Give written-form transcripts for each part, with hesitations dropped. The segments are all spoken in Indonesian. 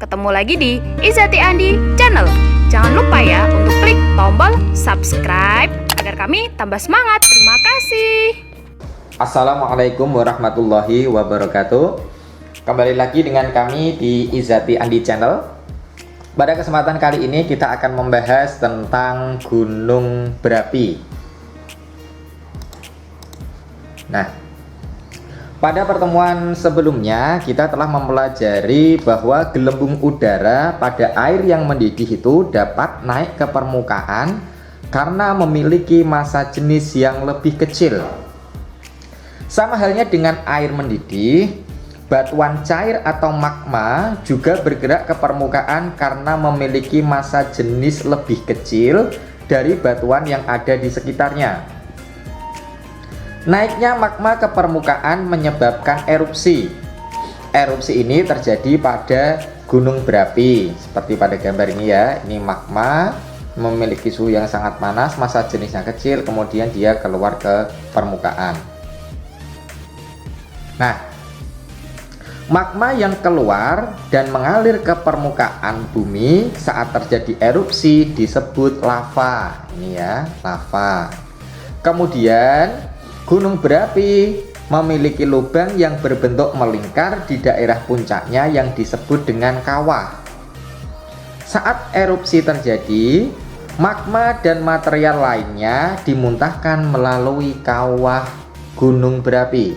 ketemu lagi di Izati Andi Channel. Jangan lupa ya untuk klik tombol subscribe agar kami tambah semangat. Terima kasih. Assalamualaikum warahmatullahi wabarakatuh. Kembali lagi dengan kami di Izati Andi Channel. Pada kesempatan kali ini kita akan membahas tentang gunung berapi. Nah, pada pertemuan sebelumnya kita telah mempelajari bahwa gelembung udara pada air yang mendidih itu dapat naik ke permukaan karena memiliki massa jenis yang lebih kecil. Sama halnya dengan air mendidih, batuan cair atau magma juga bergerak ke permukaan karena memiliki massa jenis lebih kecil dari batuan yang ada di sekitarnya. Naiknya magma ke permukaan menyebabkan erupsi. Erupsi ini terjadi pada gunung berapi, seperti pada gambar ini ya. Ini magma memiliki suhu yang sangat panas, massa jenisnya kecil, kemudian dia keluar ke permukaan. Nah, magma yang keluar dan mengalir ke permukaan bumi saat terjadi erupsi disebut lava. Ini ya, lava. Kemudian gunung berapi memiliki lubang yang berbentuk melingkar di daerah puncaknya yang disebut dengan kawah. Saat erupsi terjadi, magma dan material lainnya dimuntahkan melalui kawah gunung berapi.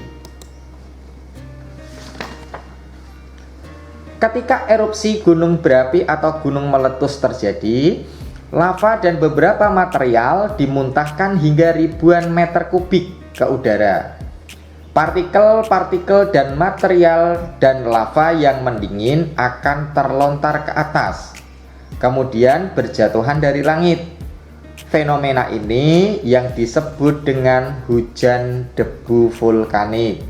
Ketika erupsi gunung berapi atau gunung meletus terjadi, lava dan beberapa material dimuntahkan hingga ribuan meter kubik ke udara. Partikel-partikel dan material dan lava yang mendingin akan terlontar ke atas, kemudian berjatuhan dari langit. Fenomena ini yang disebut dengan hujan debu vulkanik.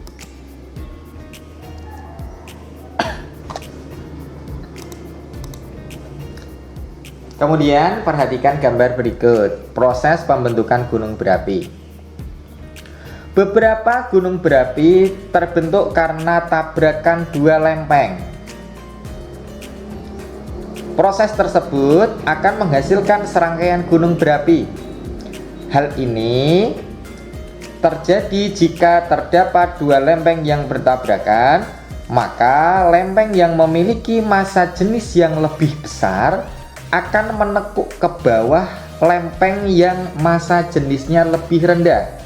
Kemudian perhatikan gambar berikut, proses pembentukan gunung berapi. Beberapa gunung berapi terbentuk karena tabrakan dua lempeng. Proses tersebut akan menghasilkan serangkaian gunung berapi. Hal ini terjadi jika terdapat dua lempeng yang bertabrakan, maka lempeng yang memiliki massa jenis yang lebih besar akan menekuk ke bawah lempeng yang massa jenisnya lebih rendah.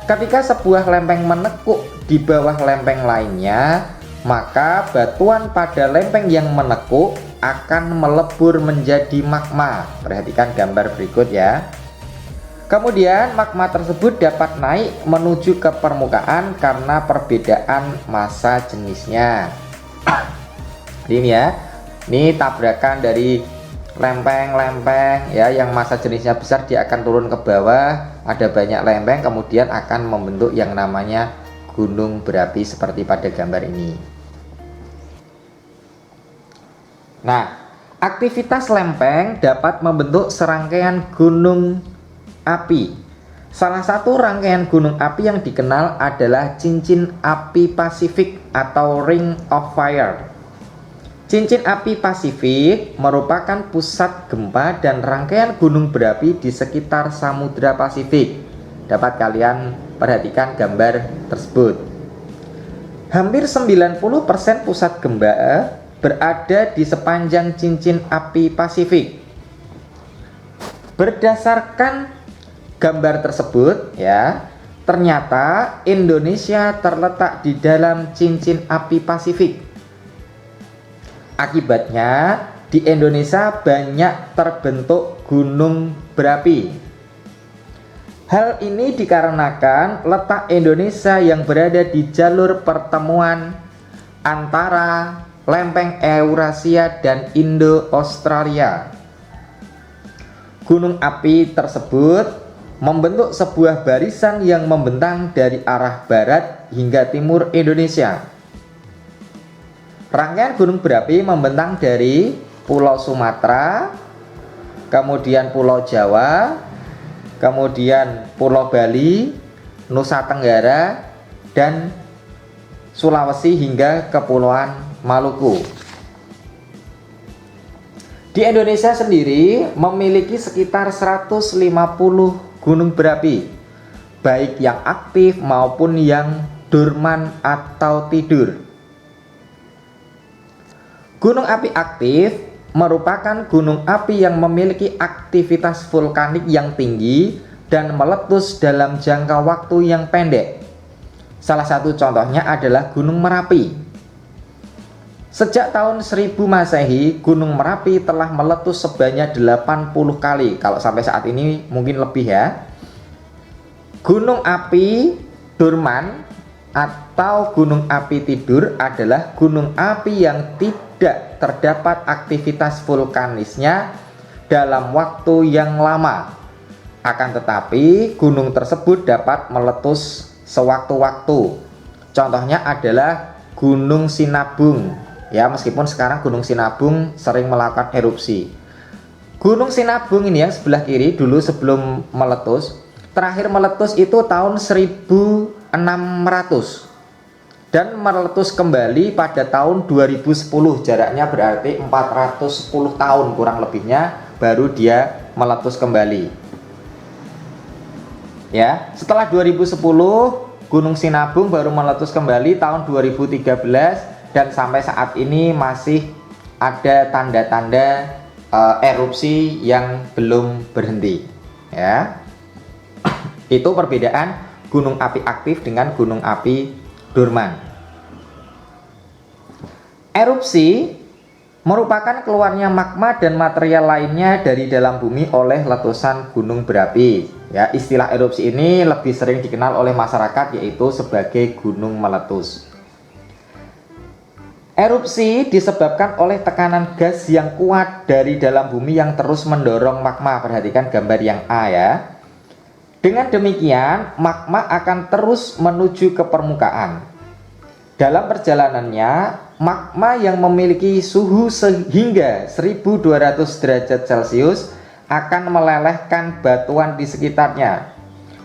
Ketika sebuah lempeng menekuk di bawah lempeng lainnya, maka batuan pada lempeng yang menekuk akan melebur menjadi magma. Perhatikan gambar berikut ya. Kemudian magma tersebut dapat naik menuju ke permukaan karena perbedaan massa jenisnya. Ini ya, ini tabrakan dari lempeng-lempeng ya, yang massa jenisnya besar dia akan turun ke bawah, ada banyak lempeng, kemudian akan membentuk yang namanya gunung berapi seperti pada gambar ini. Nah, aktivitas lempeng dapat membentuk serangkaian gunung api. Salah satu rangkaian gunung api yang dikenal adalah cincin api Pasifik atau Ring of Fire. Cincin api Pasifik merupakan pusat gempa dan rangkaian gunung berapi di sekitar Samudra Pasifik. Dapat kalian perhatikan gambar tersebut. Hampir 90% pusat gempa berada di sepanjang cincin api Pasifik. Berdasarkan gambar tersebut ya, ternyata Indonesia terletak di dalam cincin api Pasifik. Akibatnya di Indonesia banyak terbentuk gunung berapi. Hal ini dikarenakan letak Indonesia yang berada di jalur pertemuan antara lempeng Eurasia dan Indo-Australia. Gunung api tersebut membentuk sebuah barisan yang membentang dari arah barat hingga timur Indonesia. Rangkaian gunung berapi membentang dari Pulau Sumatera, kemudian Pulau Jawa, kemudian Pulau Bali, Nusa Tenggara, dan Sulawesi hingga Kepulauan Maluku. Di Indonesia sendiri memiliki sekitar 150 gunung berapi, baik yang aktif maupun yang dorman atau tidur. Gunung api aktif merupakan gunung api yang memiliki aktivitas vulkanik yang tinggi dan meletus dalam jangka waktu yang pendek. Salah satu contohnya adalah Gunung Merapi. Sejak tahun 1000 Masehi, Gunung Merapi telah meletus sebanyak 80 kali. Kalau sampai saat ini mungkin lebih ya. Gunung api dorman atau gunung api tidur adalah gunung api yang tidak terdapat aktivitas vulkanisnya dalam waktu yang lama. Akan tetapi gunung tersebut dapat meletus sewaktu-waktu. Contohnya adalah Gunung Sinabung. Ya, meskipun sekarang Gunung Sinabung sering melakukan erupsi. Gunung Sinabung ini yang sebelah kiri dulu sebelum meletus, terakhir meletus itu tahun 1600 dan meletus kembali pada tahun 2010. Jaraknya berarti 410 tahun kurang lebihnya baru dia meletus kembali. Ya, setelah 2010 Gunung Sinabung baru meletus kembali tahun 2013 dan sampai saat ini masih ada tanda-tanda erupsi yang belum berhenti. Ya. Itu perbedaan gunung api aktif dengan gunung api dorman. Erupsi merupakan keluarnya magma dan material lainnya dari dalam bumi oleh letusan gunung berapi. Ya, istilah erupsi ini lebih sering dikenal oleh masyarakat yaitu sebagai gunung meletus. Erupsi disebabkan oleh tekanan gas yang kuat dari dalam bumi yang terus mendorong magma. Perhatikan gambar yang A ya. Dengan demikian, magma akan terus menuju ke permukaan. Dalam perjalanannya, magma yang memiliki suhu sehingga 1200 derajat Celcius akan melelehkan batuan di sekitarnya.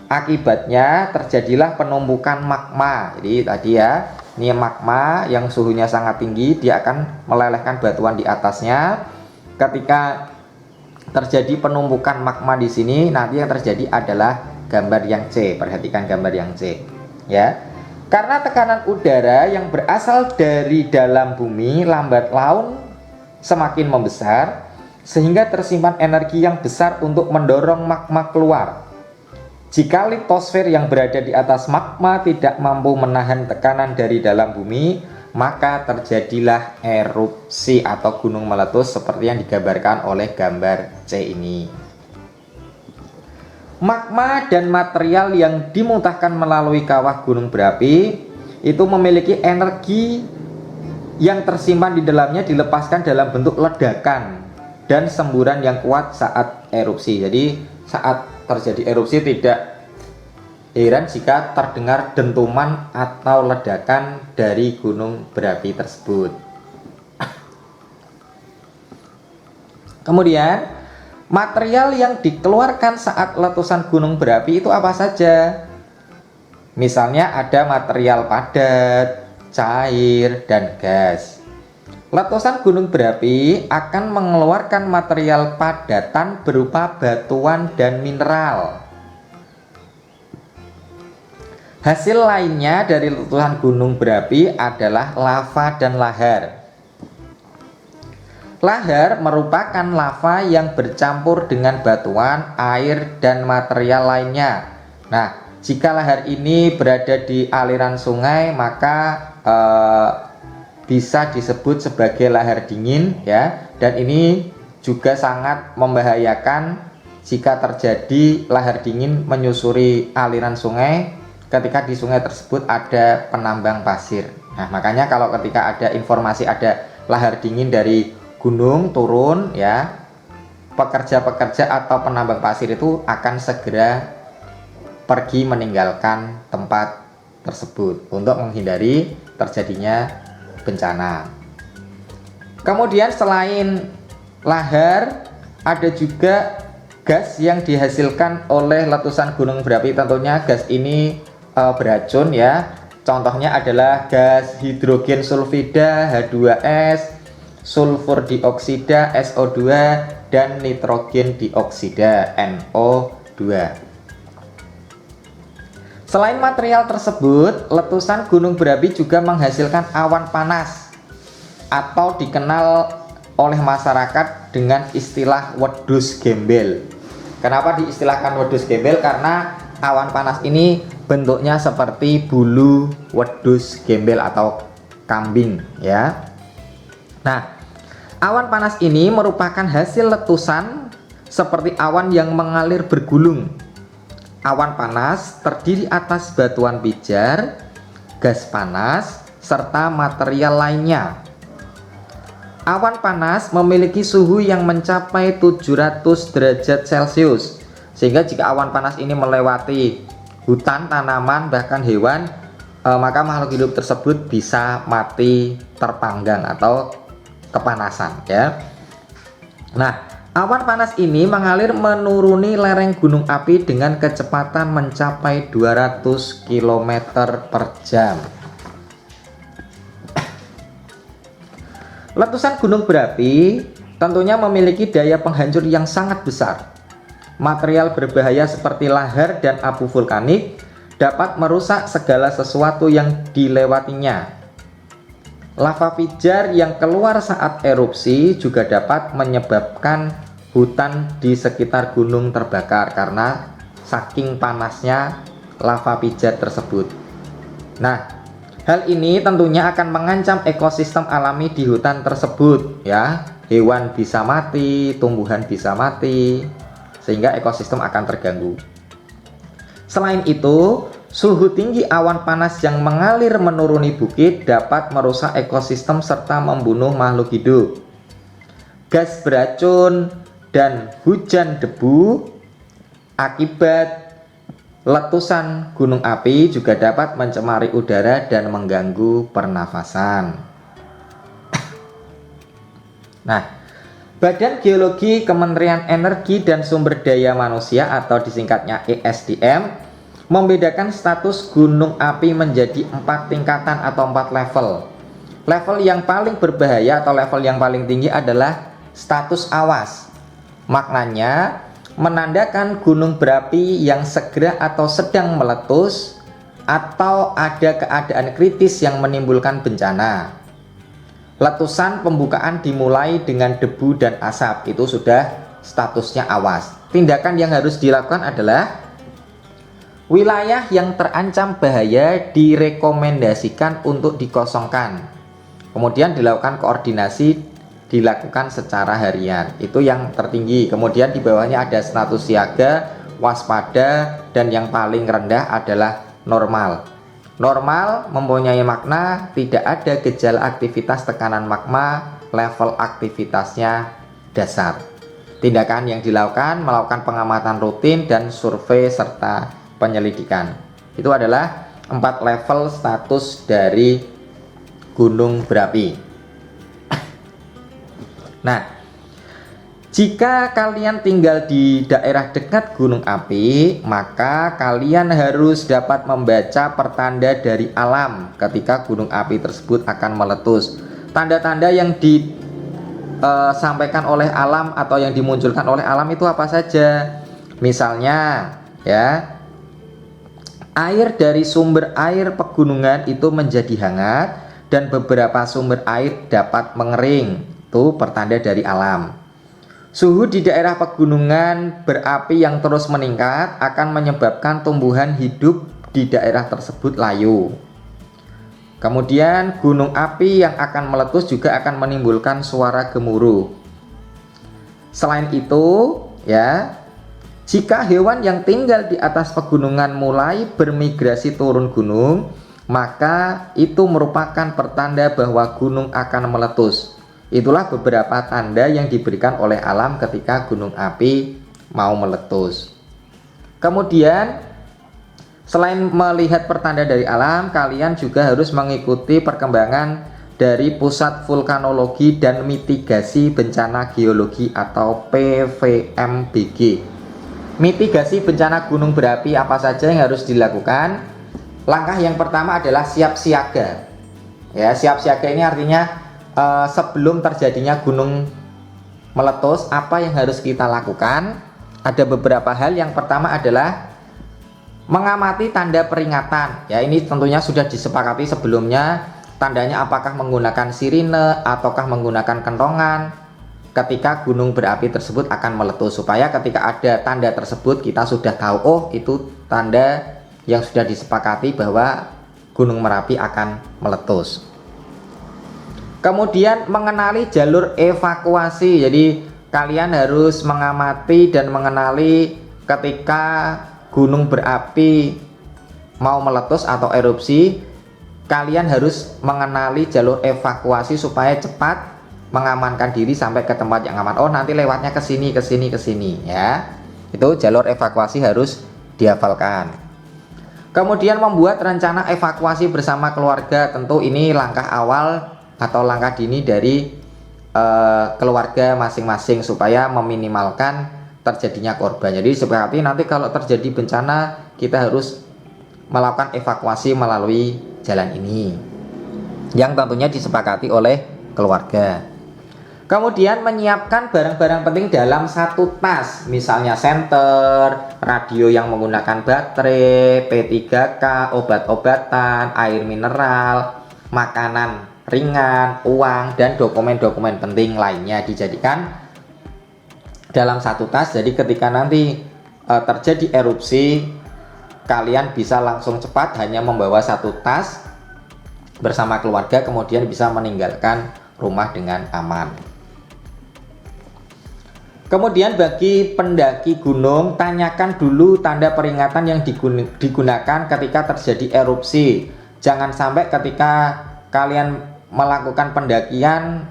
Akibatnya terjadilah penumpukan magma. Jadi tadi ya, ini magma yang suhunya sangat tinggi, dia akan melelehkan batuan di atasnya. Ketika terjadi penumpukan magma di sini, nanti yang terjadi adalah gambar yang C. Perhatikan gambar yang C ya. Karena tekanan udara yang berasal dari dalam bumi lambat laun semakin membesar, sehingga tersimpan energi yang besar untuk mendorong magma keluar. Jika litosfer yang berada di atas magma tidak mampu menahan tekanan dari dalam bumi, maka terjadilah erupsi atau gunung meletus seperti yang digambarkan oleh gambar C ini. Magma dan material yang dimuntahkan melalui kawah gunung berapi itu memiliki energi yang tersimpan di dalamnya dilepaskan dalam bentuk ledakan dan semburan yang kuat saat erupsi. Jadi saat terjadi erupsi tidak heran jika terdengar dentuman atau ledakan dari gunung berapi tersebut. Kemudian material yang dikeluarkan saat letusan gunung berapi itu apa saja? Misalnya ada material padat, cair, dan gas. Letusan gunung berapi akan mengeluarkan material padatan berupa batuan dan mineral. Hasil lainnya dari letusan gunung berapi adalah lava dan lahar. Lahar merupakan lava yang bercampur dengan batuan, air, dan material lainnya. Nah, jika lahar ini berada di aliran sungai, maka bisa disebut sebagai lahar dingin ya. Dan ini juga sangat membahayakan jika terjadi lahar dingin menyusuri aliran sungai ketika di sungai tersebut ada penambang pasir. Nah, makanya kalau ketika ada informasi ada lahar dingin dari gunung turun ya, pekerja-pekerja atau penambang pasir itu akan segera pergi meninggalkan tempat tersebut untuk menghindari terjadinya bencana. Kemudian selain lahar, ada juga gas yang dihasilkan oleh letusan gunung berapi. Tentunya gas ini beracun ya. Contohnya adalah gas hidrogen sulfida H2S sulfur dioksida SO2, dan nitrogen dioksida NO2. Selain material tersebut, letusan gunung berapi juga menghasilkan awan panas atau dikenal oleh masyarakat dengan istilah wedhus gembel. Kenapa diistilahkan wedhus gembel? Karena awan panas ini bentuknya seperti bulu wedhus gembel atau kambing ya. Nah, awan panas ini merupakan hasil letusan seperti awan yang mengalir bergulung. Awan panas terdiri atas batuan pijar, gas panas, serta material lainnya. Awan panas memiliki suhu yang mencapai 700 derajat Celcius, sehingga jika awan panas ini melewati hutan, tanaman, bahkan hewan, maka makhluk hidup tersebut bisa mati terpanggang atau kepanasan ya. Nah, awan panas ini mengalir menuruni lereng gunung api dengan kecepatan mencapai 200 km per jam. Letusan gunung berapi tentunya memiliki daya penghancur yang sangat besar. Material berbahaya seperti lahar dan abu vulkanik dapat merusak segala sesuatu yang dilewatinya. Lava pijar yang keluar saat erupsi juga dapat menyebabkan hutan di sekitar gunung terbakar karena saking panasnya lava pijar tersebut. Nah, hal ini tentunya akan mengancam ekosistem alami di hutan tersebut ya. Hewan bisa mati, tumbuhan bisa mati, sehingga ekosistem akan terganggu. Selain itu, suhu tinggi awan panas yang mengalir menuruni bukit dapat merusak ekosistem serta membunuh makhluk hidup. Gas beracun dan hujan debu akibat letusan gunung api juga dapat mencemari udara dan mengganggu pernafasan. Nah, Badan Geologi Kementerian Energi dan Sumber Daya Manusia atau disingkatnya ESDM membedakan status gunung api menjadi 4 tingkatan atau 4 level. Level yang paling berbahaya atau level yang paling tinggi adalah status awas. Maknanya menandakan gunung berapi yang segera atau sedang meletus atau ada keadaan kritis yang menimbulkan bencana. Letusan pembukaan dimulai dengan debu dan asap, itu sudah statusnya awas. Tindakan yang harus dilakukan adalah wilayah yang terancam bahaya direkomendasikan untuk dikosongkan. Kemudian dilakukan koordinasi, dilakukan secara harian. Itu yang tertinggi. Kemudian di bawahnya ada status siaga, waspada, dan yang paling rendah adalah normal. Normal mempunyai makna tidak ada gejala aktivitas tekanan magma, level aktivitasnya dasar. Tindakan yang dilakukan melakukan pengamatan rutin dan survei serta penyelidikan. Itu adalah 4 level status dari gunung berapi. Nah, jika kalian tinggal di daerah dekat gunung api, maka kalian harus dapat membaca pertanda dari alam ketika gunung api tersebut akan meletus. Tanda-tanda yang disampaikan oleh alam atau yang dimunculkan oleh alam itu apa saja? Misalnya, ya, air dari sumber air pegunungan itu menjadi hangat dan beberapa sumber air dapat mengering. Itu pertanda dari alam. Suhu di daerah pegunungan berapi yang terus meningkat akan menyebabkan tumbuhan hidup di daerah tersebut layu. Kemudian gunung api yang akan meletus juga akan menimbulkan suara gemuruh. Selain itu, ya, jika hewan yang tinggal di atas pegunungan mulai bermigrasi turun gunung, maka itu merupakan pertanda bahwa gunung akan meletus. Itulah beberapa tanda yang diberikan oleh alam ketika gunung api mau meletus. Kemudian, selain melihat pertanda dari alam, kalian juga harus mengikuti perkembangan dari Pusat Vulkanologi dan Mitigasi Bencana Geologi atau PVMBG. Mitigasi bencana gunung berapi apa saja yang harus dilakukan? Langkah yang pertama adalah siap siaga. Ya, siap siaga ini artinya sebelum terjadinya gunung meletus, apa yang harus kita lakukan? Ada beberapa hal. Yang pertama adalah mengamati tanda peringatan. Ya, ini tentunya sudah disepakati sebelumnya. Tandanya apakah menggunakan sirine ataukah menggunakan kentongan ketika gunung berapi tersebut akan meletus, supaya ketika ada tanda tersebut kita sudah tahu, oh itu tanda yang sudah disepakati bahwa gunung Merapi akan meletus. Kemudian mengenali jalur evakuasi. Jadi kalian harus mengamati dan mengenali ketika gunung berapi mau meletus atau erupsi, kalian harus mengenali jalur evakuasi supaya cepat mengamankan diri sampai ke tempat yang aman. Oh, nanti lewatnya ke sini, ke sini, ke sini, ya. Itu jalur evakuasi harus dihafalkan. Kemudian membuat rencana evakuasi bersama keluarga. Tentu ini langkah awal atau langkah dini dari keluarga masing-masing supaya meminimalkan terjadinya korban. Jadi seperti nanti kalau terjadi bencana, kita harus melakukan evakuasi melalui jalan ini yang tentunya disepakati oleh keluarga. Kemudian menyiapkan barang-barang penting dalam satu tas, misalnya senter, radio yang menggunakan baterai, P3K, obat-obatan, air mineral, makanan ringan, uang, dan dokumen-dokumen penting lainnya dijadikan dalam satu tas. Jadi ketika nanti terjadi erupsi, kalian bisa langsung cepat hanya membawa satu tas bersama keluarga, kemudian bisa meninggalkan rumah dengan aman. Kemudian bagi pendaki gunung, tanyakan dulu tanda peringatan yang digunakan ketika terjadi erupsi. Jangan sampai ketika kalian melakukan pendakian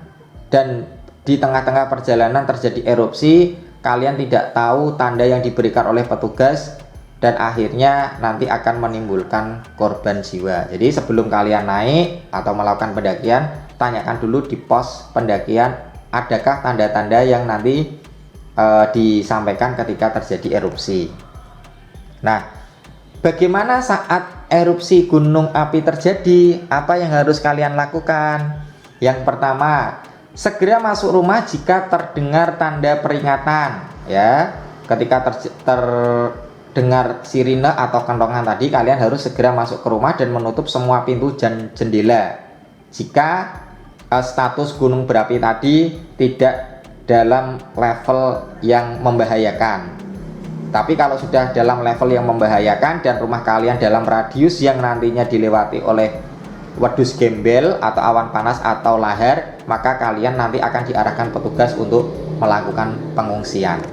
dan di tengah-tengah perjalanan terjadi erupsi, kalian tidak tahu tanda yang diberikan oleh petugas dan akhirnya nanti akan menimbulkan korban jiwa. Jadi sebelum kalian naik atau melakukan pendakian, tanyakan dulu di pos pendakian, adakah tanda-tanda yang nanti disampaikan ketika terjadi erupsi. Nah, bagaimana saat erupsi gunung api terjadi? Apa yang harus kalian lakukan? Yang pertama, segera masuk rumah jika terdengar tanda peringatan. Ya, ketika terdengar sirine atau kentongan tadi, kalian harus segera masuk ke rumah dan menutup semua pintu dan jendela. Jika status gunung berapi tadi tidak dalam level yang membahayakan. Tapi kalau sudah dalam level yang membahayakan dan rumah kalian dalam radius yang nantinya dilewati oleh wedus gembel atau awan panas atau lahar, maka kalian nanti akan diarahkan petugas untuk melakukan pengungsian.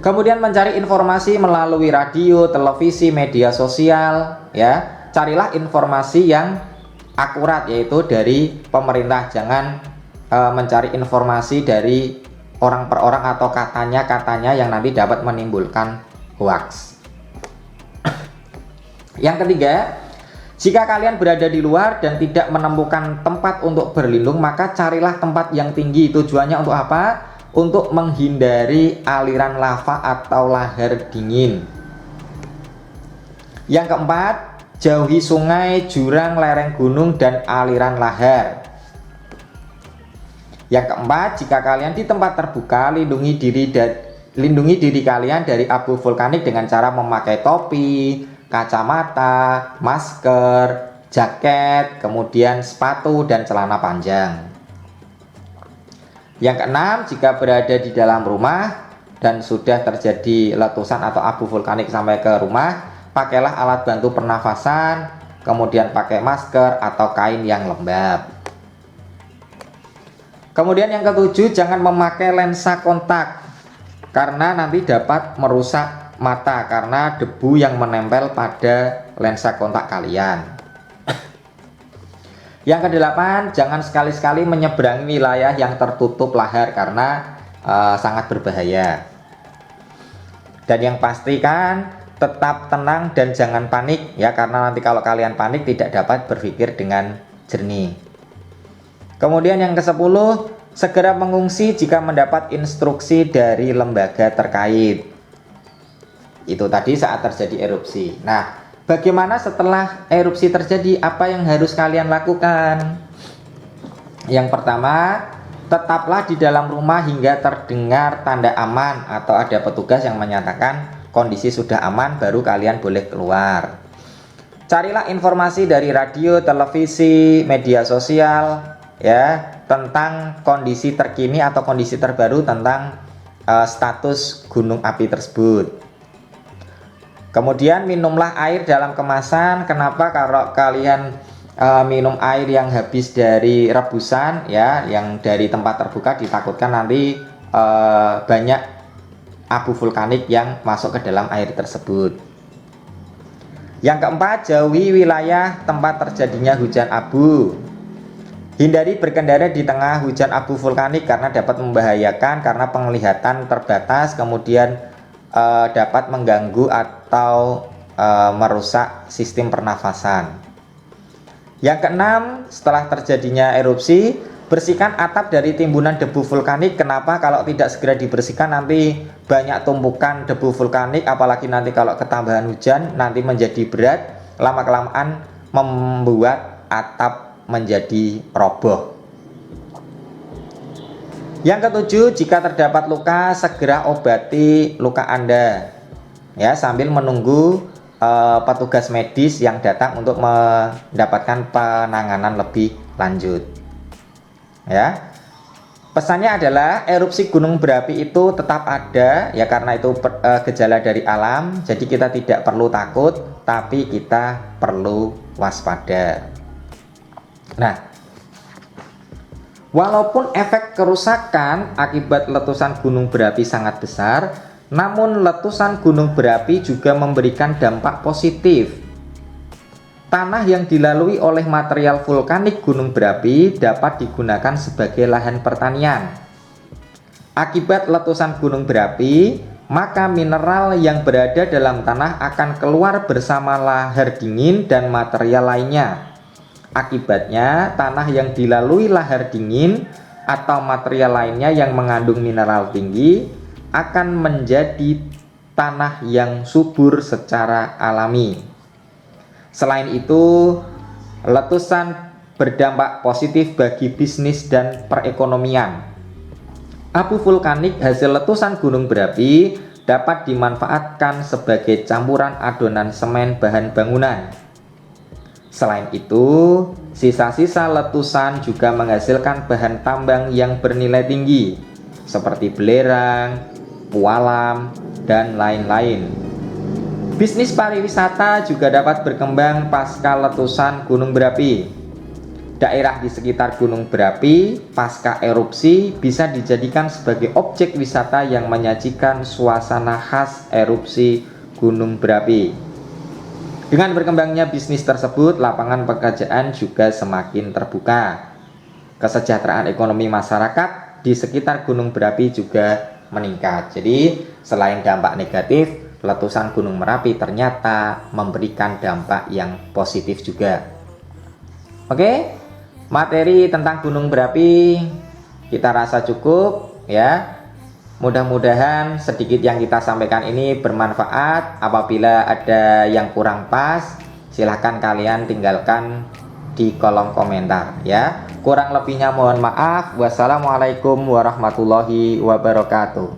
Kemudian mencari informasi melalui radio, televisi, media sosial, ya. Carilah informasi yang akurat, yaitu dari pemerintah. Jangan mencari informasi dari orang per orang atau katanya yang nanti dapat menimbulkan hoax. Yang ketiga, jika kalian berada di luar dan tidak menemukan tempat untuk berlindung, maka carilah tempat yang tinggi. Tujuannya untuk apa? Untuk menghindari aliran lava atau lahar dingin. Yang keempat, jauhi sungai, jurang, lereng gunung, dan aliran lahar. Yang keempat, jika kalian di tempat terbuka, lindungi diri kalian dari abu vulkanik dengan cara memakai topi, kacamata, masker, jaket, kemudian sepatu dan celana panjang. Yang keenam, jika berada di dalam rumah dan sudah terjadi letusan atau abu vulkanik sampai ke rumah, pakailah alat bantu pernafasan, kemudian pakai masker atau kain yang lembab. Kemudian yang ketujuh, jangan memakai lensa kontak karena nanti dapat merusak mata karena debu yang menempel pada lensa kontak kalian. Yang kedelapan, jangan sekali-sekali menyeberangi wilayah yang tertutup lahar karena sangat berbahaya. Dan yang pastikan tetap tenang dan jangan panik ya, karena nanti kalau kalian panik tidak dapat berpikir dengan jernih. Kemudian yang ke-10, segera mengungsi jika mendapat instruksi dari lembaga terkait. Itu tadi saat terjadi erupsi. Nah, bagaimana setelah erupsi terjadi? Apa yang harus kalian lakukan? Yang pertama, tetaplah di dalam rumah hingga terdengar tanda aman atau ada petugas yang menyatakan kondisi sudah aman, baru kalian boleh keluar. Carilah informasi dari radio, televisi, media sosial ya tentang kondisi terkini atau kondisi terbaru tentang status gunung api tersebut. Kemudian minumlah air dalam kemasan. Kenapa? Kalau kalian minum air yang habis dari rebusan ya, yang dari tempat terbuka, ditakutkan nanti banyak abu vulkanik yang masuk ke dalam air tersebut. Yang keempat, jauhi wilayah tempat terjadinya hujan abu. Hindari berkendara di tengah hujan abu vulkanik karena dapat membahayakan karena penglihatan terbatas, kemudian dapat mengganggu atau merusak sistem pernafasan. Yang keenam, setelah terjadinya erupsi, bersihkan atap dari timbunan debu vulkanik. Kenapa? Kalau tidak segera dibersihkan nanti banyak tumpukan debu vulkanik, apalagi nanti kalau ketambahan hujan nanti menjadi berat, lama-kelamaan membuat atap menjadi roboh. Yang ketujuh, jika terdapat luka, segera obati luka Anda ya, sambil menunggu petugas medis yang datang untuk mendapatkan penanganan lebih lanjut ya. Pesannya adalah erupsi gunung berapi itu tetap ada ya, karena itu gejala dari alam, jadi kita tidak perlu takut, tapi kita perlu waspada. Nah, walaupun efek kerusakan akibat letusan gunung berapi sangat besar, namun letusan gunung berapi juga memberikan dampak positif. Tanah yang dilalui oleh material vulkanik gunung berapi dapat digunakan sebagai lahan pertanian. Akibat letusan gunung berapi, maka mineral yang berada dalam tanah akan keluar bersama lahar dingin dan material lainnya. Akibatnya, tanah yang dilalui lahar dingin atau material lainnya yang mengandung mineral tinggi akan menjadi tanah yang subur secara alami. Selain itu, letusan berdampak positif bagi bisnis dan perekonomian. Abu vulkanik hasil letusan gunung berapi dapat dimanfaatkan sebagai campuran adonan semen bahan bangunan. Selain itu, sisa-sisa letusan juga menghasilkan bahan tambang yang bernilai tinggi seperti belerang, pualam, dan lain-lain. Bisnis pariwisata juga dapat berkembang pasca letusan gunung berapi. Daerah di sekitar gunung berapi pasca erupsi bisa dijadikan sebagai objek wisata yang menyajikan suasana khas erupsi gunung berapi. Dengan berkembangnya bisnis tersebut, lapangan pekerjaan juga semakin terbuka. Kesejahteraan ekonomi masyarakat di sekitar gunung berapi juga meningkat. Jadi, selain dampak negatif, letusan gunung Merapi ternyata memberikan dampak yang positif juga. Oke, materi tentang gunung berapi kita rasa cukup ya. Mudah-mudahan sedikit yang kita sampaikan ini bermanfaat. Apabila ada yang kurang pas, silahkan kalian tinggalkan di kolom komentar ya. Kurang lebihnya mohon maaf. Wassalamualaikum warahmatullahi wabarakatuh.